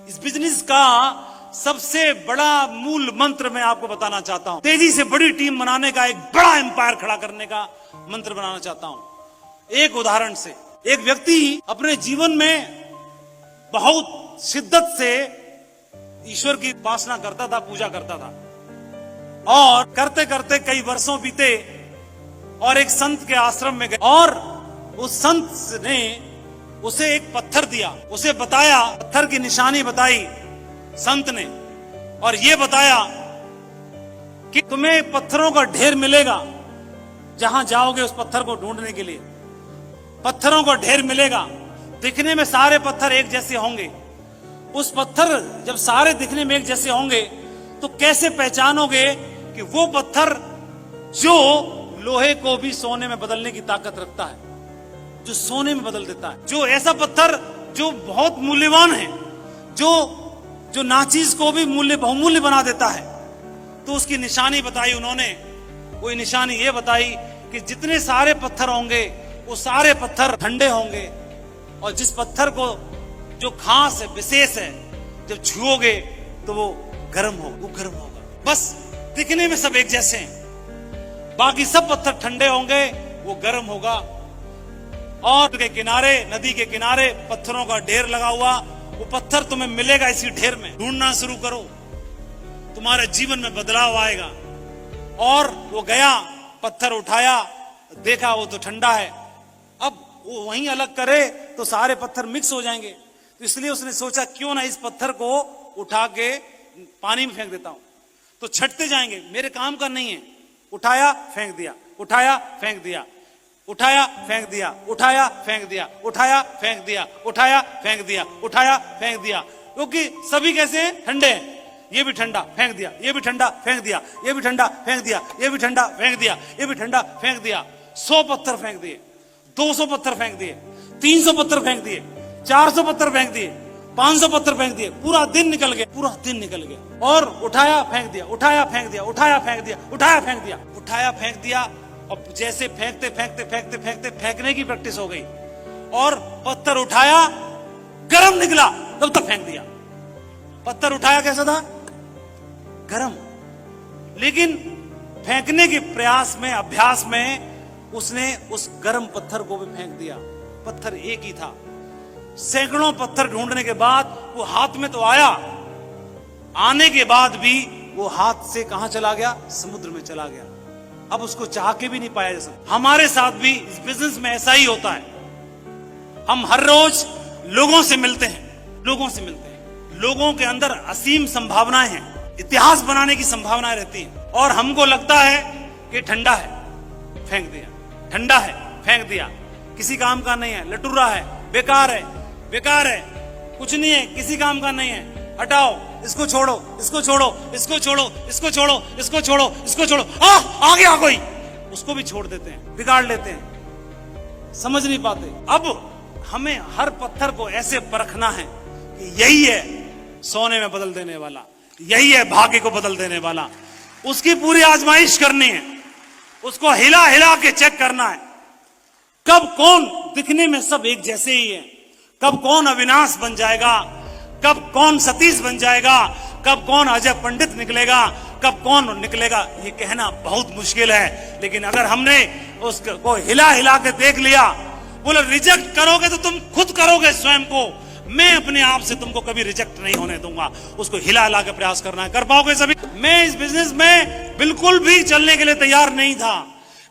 इस बिजनेस का सबसे बड़ा मूल मंत्र मैं आपको बताना चाहता हूं। तेजी से बड़ी टीम बनाने का, एक बड़ा एम्पायर खड़ा करने का मंत्र बनाना चाहता हूं। एक उदाहरण से, एक व्यक्ति अपने जीवन में बहुत शिद्दत से ईश्वर की उपासना करता था, पूजा करता था, और करते करते कई वर्षों बीते और एक संत के आश्रम में गए और उस संत ने उसे एक पत्थर दिया, उसे बताया, पत्थर की निशानी बताई संत ने, और यह बताया कि तुम्हें पत्थरों का ढेर मिलेगा जहां जाओगे उस पत्थर को ढूंढने के लिए। पत्थरों का ढेर मिलेगा, दिखने में सारे पत्थर एक जैसे होंगे। उस पत्थर जब सारे दिखने में एक जैसे होंगे तो कैसे पहचानोगे कि वो पत्थर जो लोहे को भी सोने में बदलने की ताकत रखता है, जो सोने में बदल देता है, जो ऐसा पत्थर जो बहुत मूल्यवान है, जो नाचीज को भी बहुमूल्य बना देता है। तो उसकी निशानी बताई उन्होंने। वो निशानी ये बताई कि जितने सारे पत्थर होंगे वो सारे पत्थर ठंडे होंगे, और जिस पत्थर को जो खास है, विशेष है, जब छुओगे तो वो गर्म होगा। बस दिखने में सब एक जैसे हैं, बाकी सब पत्थर ठंडे होंगे, वो गर्म होगा। और के किनारे, नदी के किनारे पत्थरों का ढेर लगा हुआ, वो पत्थर तुम्हें मिलेगा इसी ढेर में। ढूंढना शुरू करो, तुम्हारे जीवन में बदलाव आएगा। और वो गया, पत्थर उठाया, देखा वो तो ठंडा है। अब वो वहीं अलग करे तो सारे पत्थर मिक्स हो जाएंगे, तो इसलिए उसने सोचा क्यों ना इस पत्थर को उठा के पानी में फेंक देता हूं, तो छटते जाएंगे, मेरे काम का नहीं है। उठाया, फेंक दिया, उठाया, फेंक दिया, उठाया, फेंक दिया, उठाया, फेंक दिया, उठाया, फेंक दिया, उठाया, फेंक दिया, उठाया, फेंक दिया, क्योंकि सभी कैसे हैं? ठंडे हैं। ये भी ठंडा, फेंक दिया, ये भी ठंडा, फेंक दिया, ये भी ठंडा, फेंक दिया, ये भी ठंडा, फेंक दिया, ये भी ठंडा, फेंक दिया। 100 पत्थर फेंक दिए, 200 पत्थर फेंक दिए, 300 पत्थर फेंक दिए, 400 पत्थर फेंक दिए, 500 पत्थर फेंक दिए। पूरा दिन निकल गया, पूरा दिन निकल गया। और उठाया, फेंक दिया, उठाया, फेंक दिया, उठाया, फेंक दिया, उठाया, फेंक दिया, उठाया, फेंक दिया। और जैसे फेंकते फेंकते फेंकते फेंकते फेंकने की प्रैक्टिस हो गई, और पत्थर उठाया, गरम निकला, तब तक फेंक दिया। पत्थर उठाया कैसा था? गरम। लेकिन फेंकने के प्रयास में, अभ्यास में उसने उस गरम पत्थर को भी फेंक दिया। पत्थर एक ही था। सैकड़ों पत्थर ढूंढने के बाद वो हाथ में तो आया, आने के बाद भी वो हाथ से कहां चला गया? समुद्र में चला गया। अब उसको चाह के भी नहीं पाया जा सकता। हमारे साथ भी इस बिजनेस में ऐसा ही होता है। हम हर रोज लोगों से मिलते हैं, लोगों के अंदर असीम संभावनाएं हैं, इतिहास बनाने की संभावनाएं रहती हैं, और हमको लगता है कि ठंडा है, फेंक दिया, ठंडा है, फेंक दिया, किसी काम का नहीं है, लटूरा है, बेकार है, कुछ नहीं है, किसी काम का नहीं है, हटाओ, इसको छोड़ो, इसको छोड़ो, इसको छोड़ो, इसको छोड़ो, इसको छोड़ो, इसको छोड़ो, आ गया कोई, उसको भी छोड़ देते हैं, बिगाड़ लेते हैं, समझ नहीं पाते। अब हमें हर पत्थर को ऐसे परखना है कि यही है सोने में बदल देने वाला, यही है भाग्य को बदल देने वाला। उसकी पूरी आजमाइश करनी है, उसको हिला हिला के चेक करना है। कब कौन, दिखने में सब एक जैसे ही है, कब कौन अविनाश बन जाएगा, कब कौन सतीश बन जाएगा, कब कौन अजय पंडित निकलेगा, कब कौन निकलेगा, ये कहना बहुत मुश्किल है। लेकिन अगर हमने उसको हिला हिला के देख लिया, बोले रिजेक्ट करोगे तो तुम खुद करोगे स्वयं को, मैं अपने आप से तुमको कभी रिजेक्ट नहीं होने दूंगा। उसको हिला हिला के प्रयास करना है। कर पाओगे सभी? मैं इस बिजनेस में बिल्कुल भी चलने के लिए तैयार नहीं था।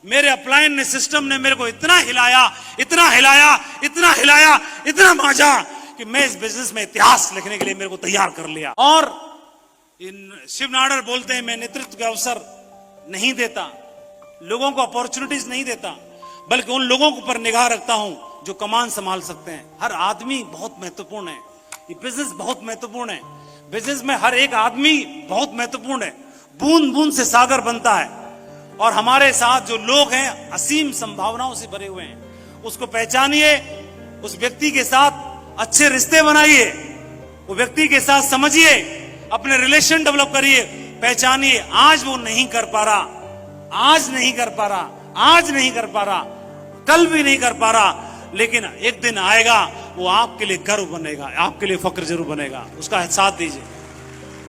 मेरे अपलाइन ने, सिस्टम ने मेरे को इतना हिलाया, इतना हिलाया, इतना हिलाया, इतना मांझा कि मैं इस बिजनेस में इतिहास लिखने के लिए मेरे को तैयार कर लिया। और शिव नाडर बोलते हैं, मैं नेतृत्व के अवसर नहीं देता, लोगों को अपॉर्चुनिटीज नहीं देता, बल्कि उन लोगों के ऊपर निगाह रखता हूं जो कमान संभाल सकते हैं। हर आदमी बहुत महत्वपूर्ण है, ये बिजनेस बहुत महत्वपूर्ण है। बिजनेस में हर एक आदमी बहुत महत्वपूर्ण है। बूंद बूंद से सागर बनता है, और हमारे साथ जो लोग हैं असीम संभावनाओं से भरे हुए हैं। उसको पहचानिए, उस व्यक्ति के साथ अच्छे रिश्ते बनाइए, वो व्यक्ति के साथ समझिए, अपने रिलेशन डेवलप करिए, पहचानिए। आज वो नहीं कर पा रहा, आज नहीं कर पा रहा, आज नहीं कर पा रहा, कल भी नहीं कर पा रहा, लेकिन एक दिन आएगा वो आपके लिए गर्व बनेगा, आपके लिए फक्र जरूर बनेगा, उसका एहसास दीजिए।